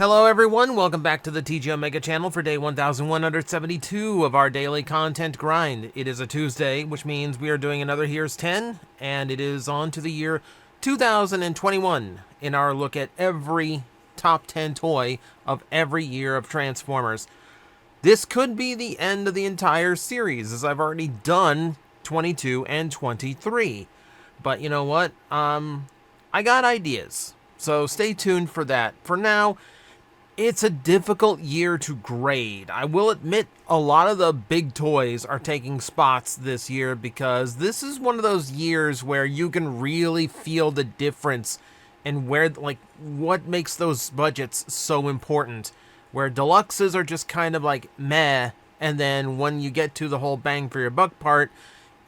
Hello everyone, welcome back to the TJOmega channel for day 1172 of our daily content grind. It is a Tuesday, which means we are doing another Here's 10, and it is on to the year 2021 in our look at every top 10 toy of every year of Transformers. This could be the end of the entire series, as I've already done 22 and 23. But you know what? I got ideas, so stay tuned for that. For now, it's a difficult year to grade. I will admit a lot of the big toys are taking spots this year because this is one of those years where you can really feel the difference and where, like, what makes those budgets so important. Where deluxes are just kind of like meh, and then when you get to the whole bang for your buck part,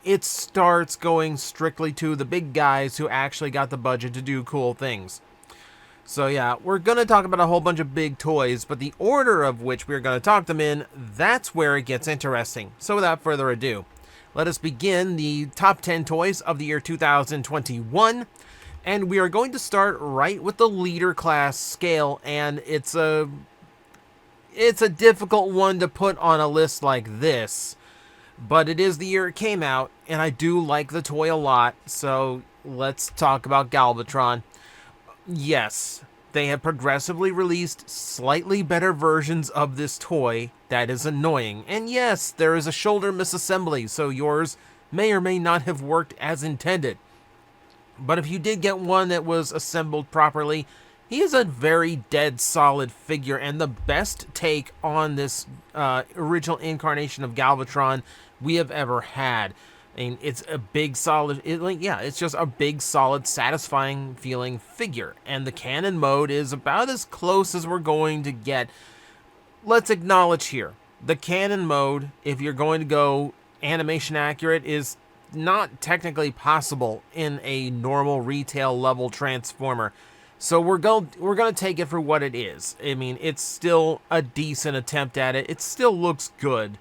it starts going strictly to the big guys who actually got the budget to do cool things. So yeah, we're going to talk about a whole bunch of big toys, but the order of which we're going to talk them in, that's where it gets interesting. So without further ado, let us begin the top 10 toys of the year 2021. And we are going to start right with the leader class scale, and it's a difficult one to put on a list like this. But it is the year it came out, and I do like the toy a lot, so let's talk about Galvatron. Yes, they have progressively released slightly better versions of this toy. That is annoying. And yes, there is a shoulder misassembly, so yours may or may not have worked as intended. But if you did get one that was assembled properly, he is a very dead solid figure and the best take on this original incarnation of Galvatron we have ever had. I mean, it's a big, solid, it's just a big, solid, satisfying feeling figure. And the cannon mode is about as close as we're going to get. Let's acknowledge here, the cannon mode, if you're going to go animation accurate, is not technically possible in a normal retail level Transformer. So we're going to take it for what it is. I mean, it's still a decent attempt at it. It still looks good.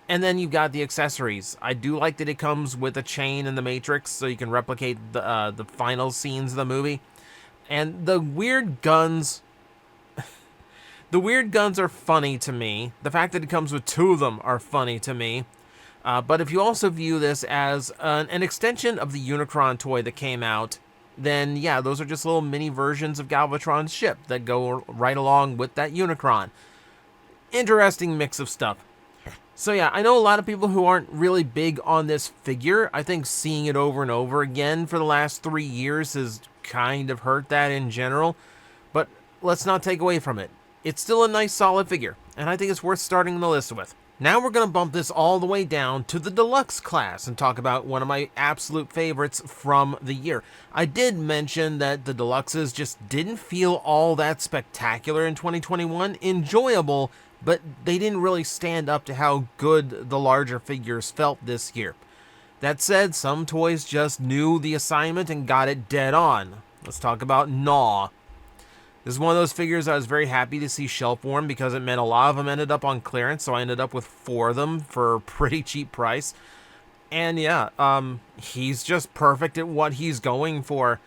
And then you've got the accessories. I do like that it comes with a chain in the Matrix, so you can replicate the final scenes of the movie. And the weird guns, the weird guns are funny to me. The fact that it comes with two of them are funny to me. But if you also view this as an extension of the Unicron toy that came out, then yeah, those are just little mini versions of Galvatron's ship that go right along with that Unicron. Interesting mix of stuff. So yeah, I know a lot of people who aren't really big on this figure. I think seeing it over and over again for the last 3 years has kind of hurt that in general. But let's not take away from it. It's still a nice solid figure, and I think it's worth starting the list with. Now we're going to bump this all the way down to the Deluxe class and talk about one of my absolute favorites from the year. I did mention that the Deluxes just didn't feel all that spectacular in 2021. Enjoyable, but they didn't really stand up to how good the larger figures felt this year. That said, some toys just knew the assignment and got it dead on. Let's talk about Gnaw. This is one of those figures I was very happy to see shelf warm because it meant a lot of them ended up on clearance, so I ended up with 4 of them for a pretty cheap price. And yeah, he's just perfect at what he's going for.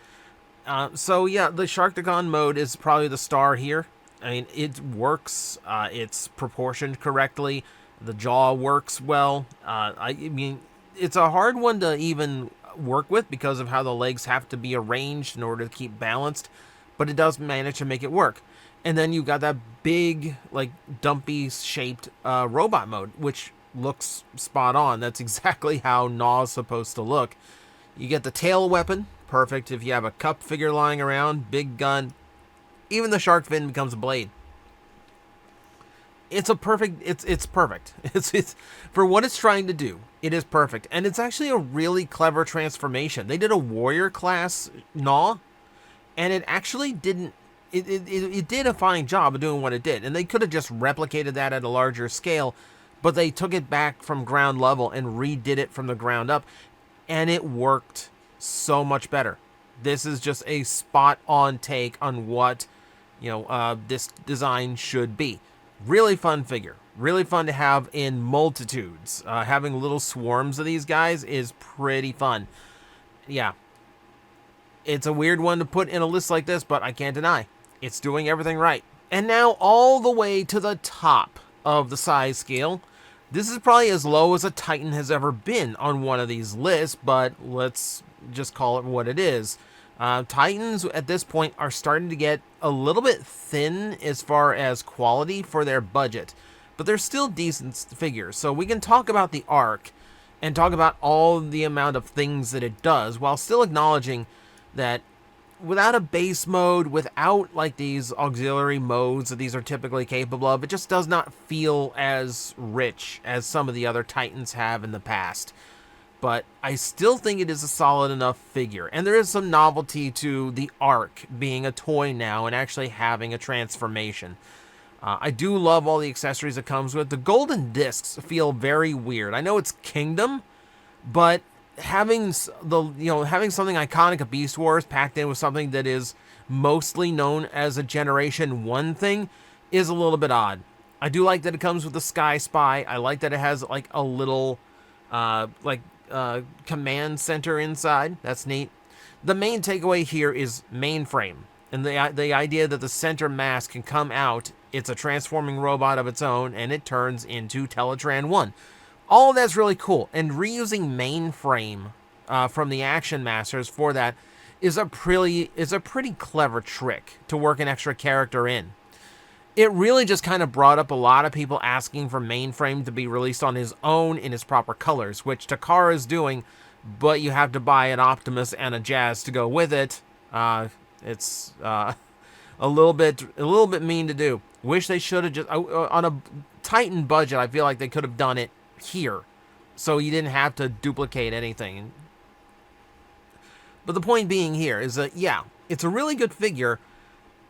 So yeah, the Sharktagon mode is probably the star here. I mean, it works, it's proportioned correctly, the jaw works well. I mean, it's a hard one to even work with because of how the legs have to be arranged in order to keep balanced, but it does manage to make it work. And then you've got that big, like, dumpy-shaped robot mode, which looks spot on. That's exactly how Gnaw's supposed to look. You get the tail weapon, perfect if you have a cup figure lying around, big gun. Even the shark fin becomes a blade. It's perfect. It's for what it's trying to do. It is perfect, and it's actually a really clever transformation. They did a warrior class Gnaw, and it actually didn't. It did a fine job of doing what it did, and they could have just replicated that at a larger scale, but they took it back from ground level and redid it from the ground up, and it worked so much better. This is just a spot-on take on what this design should be. Really fun figure. Really fun to have in multitudes. Having little swarms of these guys is pretty fun. Yeah. It's a weird one to put in a list like this, but I can't deny. It's doing everything right. And now all the way to the top of the size scale. This is probably as low as a Titan has ever been on one of these lists, but let's just call it what it is. Titans at this point are starting to get a little bit thin as far as quality for their budget, but they're still decent figures. So we can talk about the arc and talk about all the amount of things that it does while still acknowledging that without a base mode, without like these auxiliary modes that these are typically capable of, it just does not feel as rich as some of the other Titans have in the past. But I still think it is a solid enough figure. And there is some novelty to the arc being a toy now and actually having a transformation. I do love all the accessories it comes with. The golden discs feel very weird. I know it's Kingdom, but having having something iconic of Beast Wars packed in with something that is mostly known as a Generation 1 thing is a little bit odd. I do like that it comes with the Sky Spy. I like that it has like a little command center inside. That's neat. The main takeaway here is mainframe. And the idea that the center mass can come out, it's a transforming robot of its own, and it turns into Teletran 1. All of that's really cool. And reusing mainframe from the Action Masters for that is a pretty clever trick to work an extra character in. It really just kind of brought up a lot of people asking for mainframe to be released on his own in his proper colors, which Takara is doing, but you have to buy an Optimus and a Jazz to go with it. It's a little bit mean to do. Wish they should have just on a Titan budget. I feel like they could have done it here, so you didn't have to duplicate anything. But the point being here is that yeah, it's a really good figure,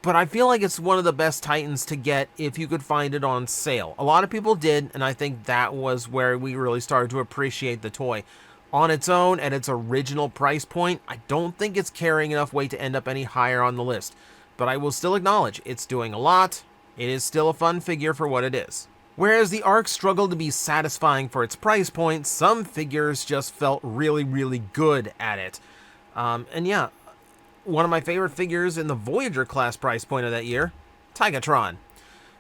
but I feel like it's one of the best Titans to get if you could find it on sale. A lot of people did, and I think that was where we really started to appreciate the toy. On its own, at its original price point, I don't think it's carrying enough weight to end up any higher on the list. But I will still acknowledge, it's doing a lot. It is still a fun figure for what it is. Whereas the arc struggled to be satisfying for its price point, some figures just felt really, really good at it. And yeah, one of my favorite figures in the Voyager class price point of that year, Tigatron.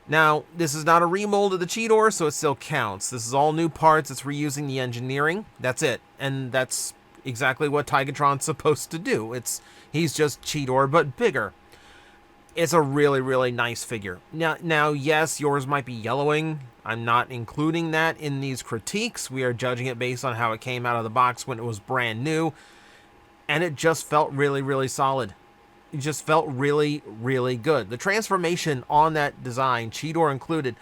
Now, this is not a remold of the Cheetor, so it still counts. This is all new parts. It's reusing the engineering. That's it. And that's exactly what Tigatron's supposed to do. He's just Cheetor, but bigger. It's a really, really nice figure. Now, yes, yours might be yellowing. I'm not including that in these critiques. We are judging it based on how it came out of the box when it was brand new. And it just felt really, really solid. It just felt really, really good. The transformation on that design, Cheetor included,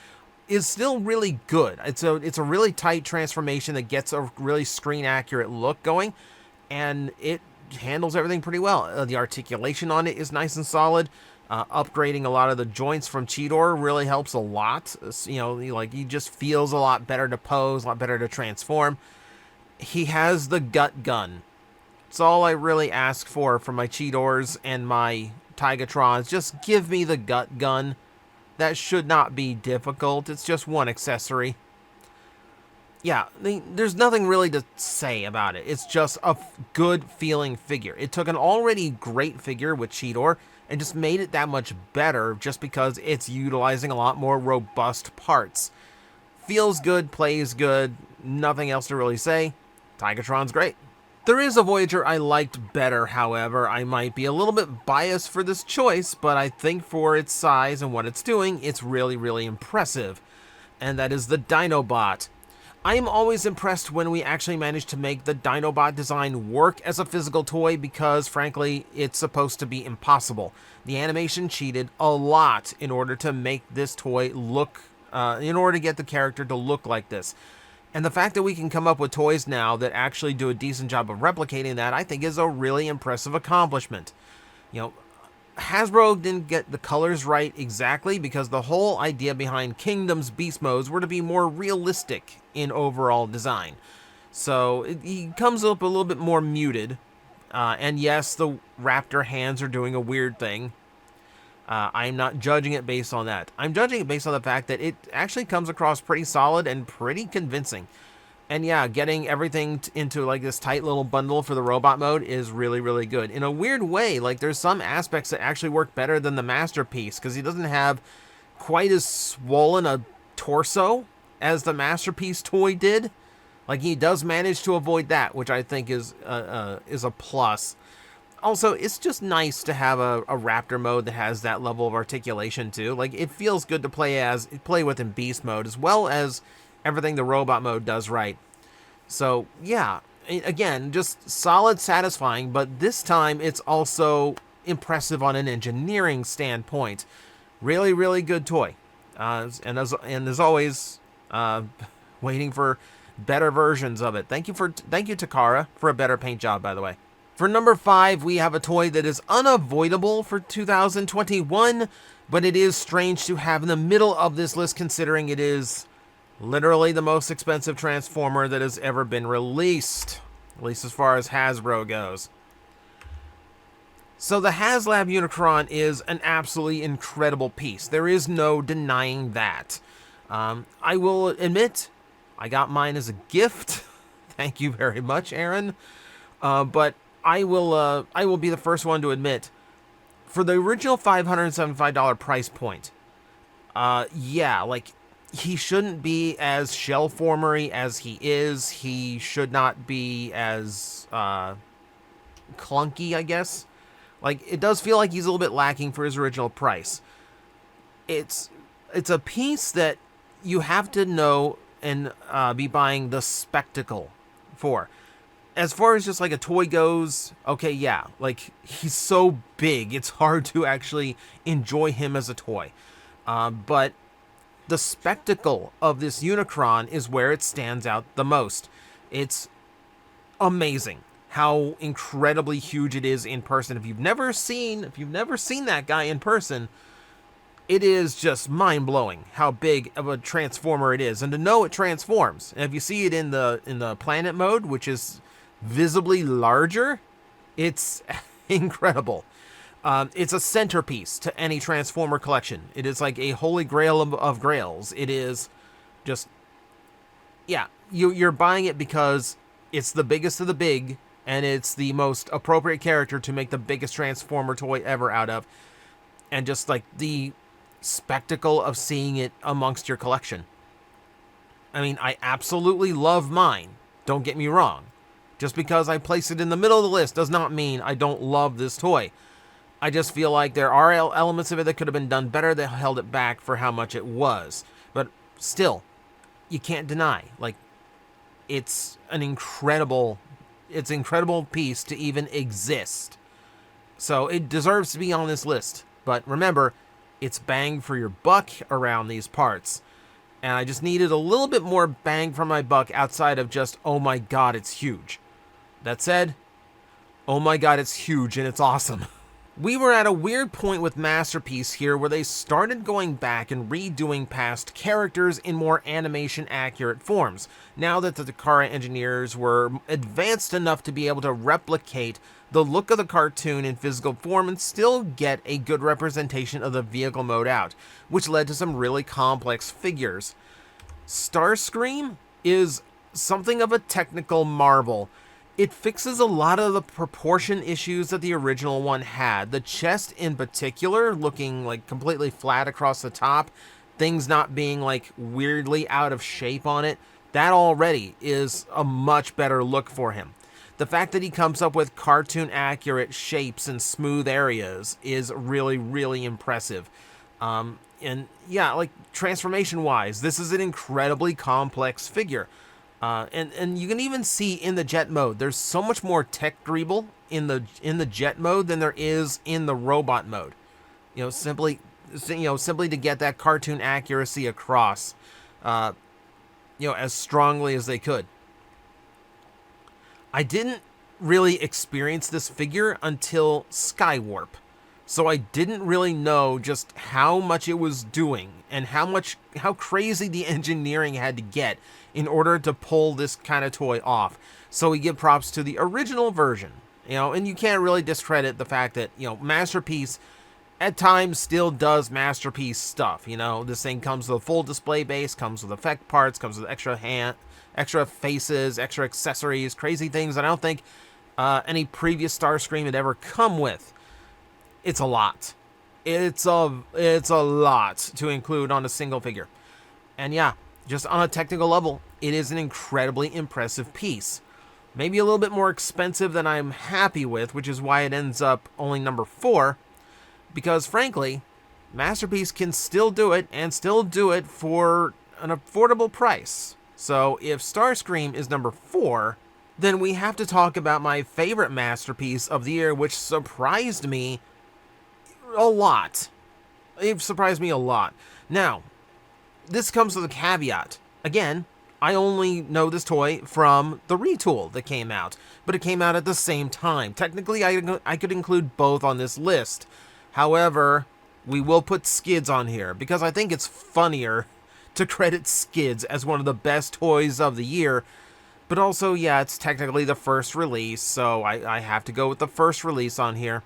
is still really good. It's a really tight transformation that gets a really screen-accurate look going, and it handles everything pretty well. The articulation on it is nice and solid. Upgrading a lot of the joints from Cheetor really helps a lot. He just feels a lot better to pose, a lot better to transform. He has the gut gun. It's all I really ask for my Cheetors and my Tigatrons. Just give me the gut gun. That should not be difficult. It's just one accessory. Yeah, there's nothing really to say about it. It's just a good feeling figure. It took an already great figure with Cheetor and just made it that much better just because it's utilizing a lot more robust parts. Feels good, plays good, nothing else to really say. Tigatron's great. There is a Voyager I liked better, however. I might be a little bit biased for this choice, but I think for its size and what it's doing, it's really, really impressive. And that is the Dinobot. I am always impressed when we actually manage to make the Dinobot design work as a physical toy because, frankly, it's supposed to be impossible. The animation cheated a lot in order to make this toy look, in order to get the character to look like this. And the fact that we can come up with toys now that actually do a decent job of replicating that, I think is a really impressive accomplishment. Hasbro didn't get the colors right exactly because the whole idea behind Kingdom's beast modes were to be more realistic in overall design. So he comes up a little bit more muted. And yes, the raptor hands are doing a weird thing. I'm not judging it based on that. I'm judging it based on the fact that it actually comes across pretty solid and pretty convincing. And yeah, getting everything into like this tight little bundle for the robot mode is really, really good. In a weird way, like there's some aspects that actually work better than the Masterpiece because he doesn't have quite as swollen a torso as the Masterpiece toy did. Like, he does manage to avoid that, which I think is a plus. Also, it's just nice to have a Raptor mode that has that level of articulation too. Like, it feels good to play with in Beast mode, as well as everything the Robot mode does right. So yeah, again, just solid, satisfying, but this time it's also impressive on an engineering standpoint. Really, really good toy. And as always, waiting for better versions of it. Thank you, Takara, for a better paint job, by the way. For number 5, we have a toy that is unavoidable for 2021, but it is strange to have in the middle of this list, considering it is literally the most expensive Transformer that has ever been released, at least as far as Hasbro goes. So the HasLab Unicron is an absolutely incredible piece. There is no denying that. I will admit, I got mine as a gift. Thank you very much, Aaron. But I will be the first one to admit, for the original $575 price point, yeah, like, he shouldn't be as shell-formery as he is. He should not be as clunky, I guess. Like, it does feel like he's a little bit lacking for his original price. It's a piece that you have to know and be buying the spectacle for. As far as just like a toy goes, okay, yeah, like, he's so big, it's hard to actually enjoy him as a toy. But the spectacle of this Unicron is where it stands out the most. It's amazing how incredibly huge it is in person. If you've never seen that guy in person, it is just mind-blowing how big of a transformer it is. And to know it transforms, and if you see it in the planet mode, which is visibly larger, it's incredible. It's a centerpiece to any Transformer collection. It is like a holy grail of grails. It is just, yeah, you're buying it because it's the biggest of the big, and it's the most appropriate character to make the biggest Transformer toy ever out of. And just like the spectacle of seeing it amongst your collection. I mean, I absolutely love mine. Don't get me wrong. Just because I place it in the middle of the list does not mean I don't love this toy. I just feel like there are elements of it that could have been done better that held it back for how much it was. But still, you can't deny, like, it's an incredible piece to even exist. So it deserves to be on this list. But remember, it's bang for your buck around these parts. And I just needed a little bit more bang for my buck outside of just, oh my god, it's huge. That said, oh my god, it's huge and it's awesome. We were at a weird point with Masterpiece here where they started going back and redoing past characters in more animation-accurate forms, now that the Takara engineers were advanced enough to be able to replicate the look of the cartoon in physical form and still get a good representation of the vehicle mode out, which led to some really complex figures. Starscream is something of a technical marvel. It fixes a lot of the proportion issues that the original one had. The chest in particular looking like completely flat across the top, things not being like weirdly out of shape on it, that already is a much better look for him. The fact that he comes up with cartoon accurate shapes and smooth areas is really, really impressive. And yeah, like, transformation wise, this is an incredibly complex figure. And you can even see in the jet mode, there's so much more tech dribble in the jet mode than there is in the robot mode. Simply to get that cartoon accuracy across, as strongly as they could. I didn't really experience this figure until Skywarp, so I didn't really know just how much it was doing and how crazy the engineering had to get in order to pull this kind of toy off. So we give props to the original version, and you can't really discredit the fact that, Masterpiece at times still does Masterpiece stuff. This thing comes with a full display base, comes with effect parts, comes with extra faces, extra accessories, crazy things that I don't think any previous Starscream had ever come with. It's a lot. It's a lot to include on a single figure. And yeah, just on a technical level, it is an incredibly impressive piece. Maybe a little bit more expensive than I'm happy with, which is why it ends up only number 4. Because frankly, Masterpiece can still do it, and still do it for an affordable price. So if Starscream is number 4, then we have to talk about my favorite masterpiece of the year, which surprised me a lot. It surprised me a lot. Now, this comes with a caveat. Again, I only know this toy from the retool that came out, but it came out at the same time. Technically, I could include both on this list. However, we will put Skids on here because I think it's funnier to credit Skids as one of the best toys of the year. But also, yeah, it's technically the first release, so I have to go with the first release on here.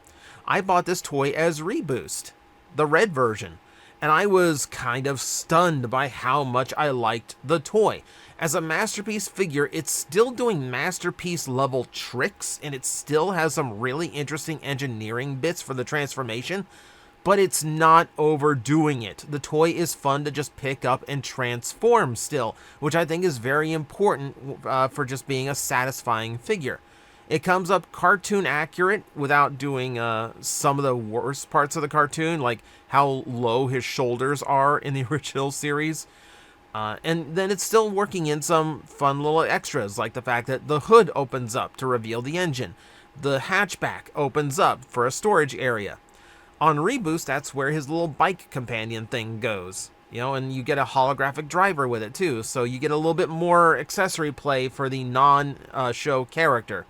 I bought this toy as Reboost, the red version, and I was kind of stunned by how much I liked the toy. As a Masterpiece figure, it's still doing Masterpiece level tricks, and it still has some really interesting engineering bits for the transformation, but it's not overdoing it. The toy is fun to just pick up and transform still, which I think is very important for just being a satisfying figure. It comes up cartoon accurate without doing some of the worst parts of the cartoon, like how low his shoulders are in the original series. And then it's still working in some fun little extras, like the fact that the hood opens up to reveal the engine. The hatchback opens up for a storage area. On Reboost, that's where his little bike companion thing goes. You know, and you get a holographic driver with it too, so you get a little bit more accessory play for the non-show character.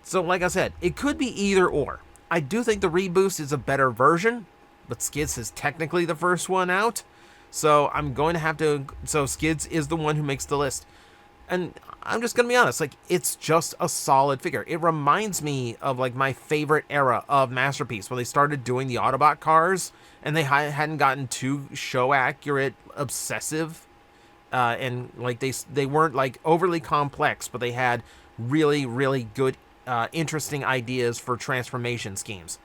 So like I said, it could be either or. I do think the Reboost is a better version, but Skids is technically the first one out. So I'm going to have to... So Skids is the one who makes the list. And I'm just going to be honest, like, it's just a solid figure. It reminds me of, like, my favorite era of Masterpiece, when they started doing the Autobot cars, and they hadn't gotten too show-accurate, obsessive, and, like, they weren't, like, overly complex, but they had really, really good, interesting ideas for transformation schemes.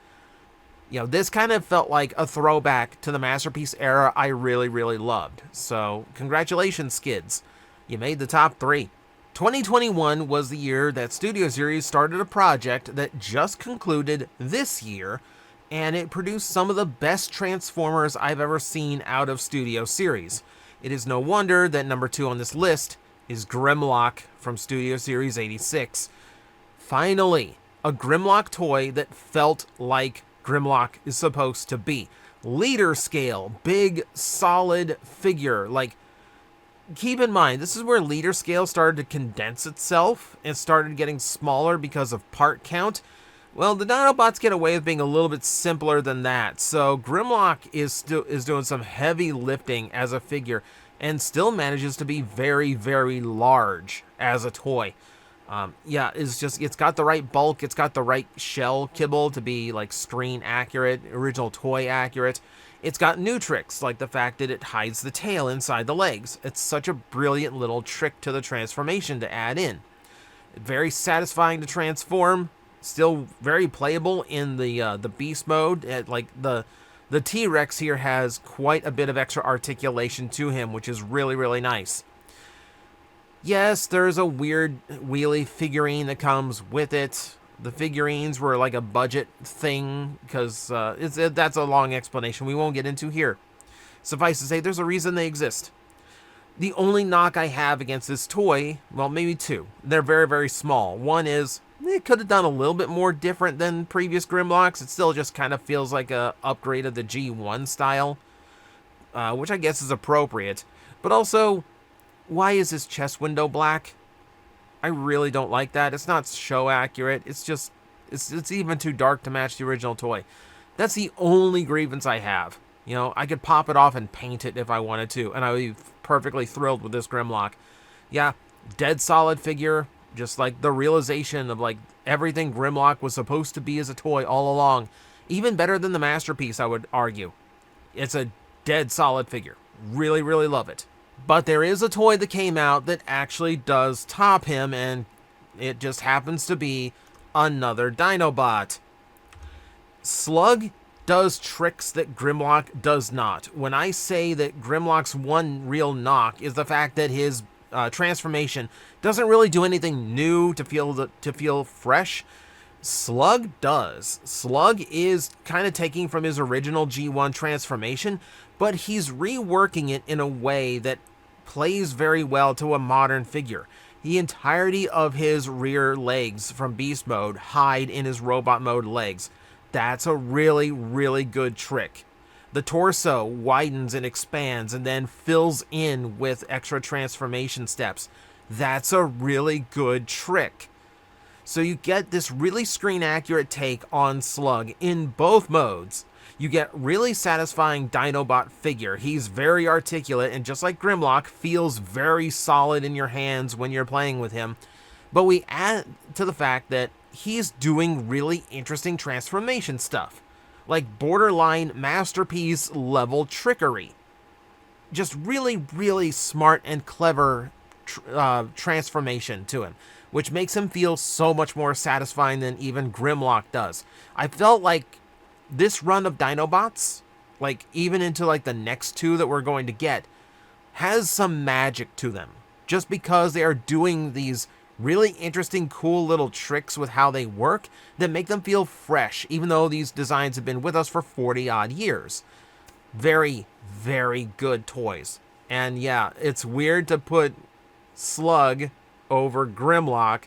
You know, this kind of felt like a throwback to the Masterpiece era I really, really loved. So, congratulations, Skids. You made the top 3. 2021 was the year that Studio Series started a project that just concluded this year, and it produced some of the best Transformers I've ever seen out of Studio Series. It is no wonder that number 2 on this list is Grimlock from Studio Series 86. Finally, a Grimlock toy that felt like Grimlock is supposed to be. Leader scale, big, solid figure. Like, keep in mind, this is where leader scale started to condense itself and started getting smaller because of part count. Well, the Dinobots get away with being a little bit simpler than that. So Grimlock is doing some heavy lifting as a figure and still manages to be very, very large as a toy. Yeah, it's got the right bulk, it's got the right shell kibble to be like screen accurate, original toy accurate. It's got new tricks, like the fact that it hides the tail inside the legs. It's such a brilliant little trick to the transformation to add in. Very satisfying to transform, still very playable in the beast mode. Like the T-Rex here has quite a bit of extra articulation to him, which is really, really nice. Yes, there's a weird wheelie figurine that comes with it. The figurines were like a budget thing, because that's a long explanation we won't get into here. Suffice to say, there's a reason they exist. The only knock I have against this toy, well, maybe 2. They're very, very small. One is, it could have done a little bit more different than previous Grimlocks. It still just kind of feels like a upgrade of the G1 style, which I guess is appropriate. But also, why is his chest window black? I really don't like that. It's not show accurate. It's just, it's even too dark to match the original toy. That's the only grievance I have. You know, I could pop it off and paint it if I wanted to, and I would be perfectly thrilled with this Grimlock. Yeah, dead solid figure, just like the realization of like everything Grimlock was supposed to be as a toy all along. Even better than the Masterpiece, I would argue. It's a dead solid figure. Really, really love it. But there is a toy that came out that actually does top him, and it just happens to be another Dinobot. Slug does tricks that Grimlock does not. When I say that Grimlock's one real knock is the fact that his transformation doesn't really do anything new to feel fresh, Slug does. Slug is kind of taking from his original G1 transformation, but he's reworking it in a way that plays very well to a modern figure. The entirety of his rear legs from Beast Mode hide in his Robot Mode legs. That's a really, really good trick. The torso widens and expands and then fills in with extra transformation steps. That's a really good trick. So you get this really screen accurate take on Slug in both modes. You get really satisfying Dinobot figure. He's very articulate and just like Grimlock, feels very solid in your hands when you're playing with him. But we add to the fact that he's doing really interesting transformation stuff, like borderline masterpiece level trickery. Just really, really smart and clever transformation to him, which makes him feel so much more satisfying than even Grimlock does. I felt like this run of Dinobots, like even into like the next two that we're going to get, has some magic to them, just because they are doing these really interesting, cool little tricks with how they work that make them feel fresh, even though these designs have been with us for 40 odd years. Very, very good toys. And yeah, it's weird to put Slug over Grimlock,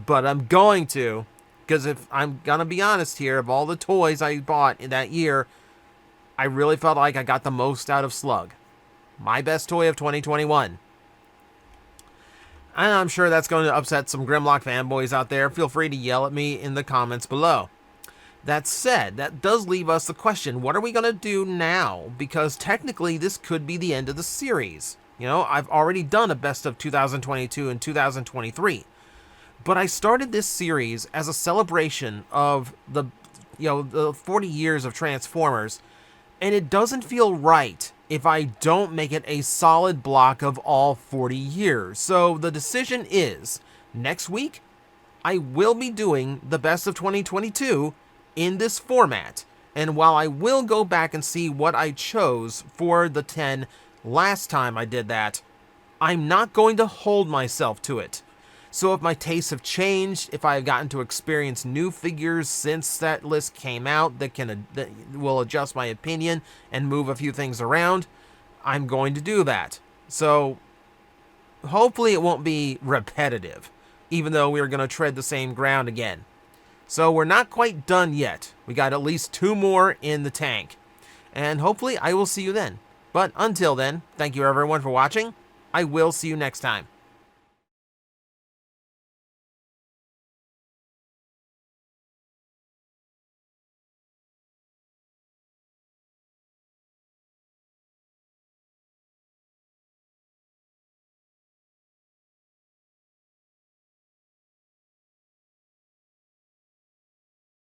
but I'm going to, because if I'm gonna be honest here, of all the toys I bought in that year, I really felt like I got the most out of Slug. My best toy of 2021. And I'm sure that's going to upset some Grimlock fanboys out there. Feel free to yell at me in the comments below. That said, that does leave us the question, what are we going to do now? Because technically this could be the end of the series. You know, I've already done a best of 2022 and 2023. But I started this series as a celebration of the 40 years of Transformers, and it doesn't feel right if I don't make it a solid block of all 40 years. So the decision is, next week, I will be doing the best of 2022 in this format. And while I will go back and see what I chose for the 10 last time I did that, I'm not going to hold myself to it. So if my tastes have changed, if I've gotten to experience new figures since that list came out that will adjust my opinion and move a few things around, I'm going to do that. So hopefully it won't be repetitive, even though we're going to tread the same ground again. So we're not quite done yet. We got at least 2 more in the tank. And hopefully I will see you then. But until then, thank you everyone for watching. I will see you next time.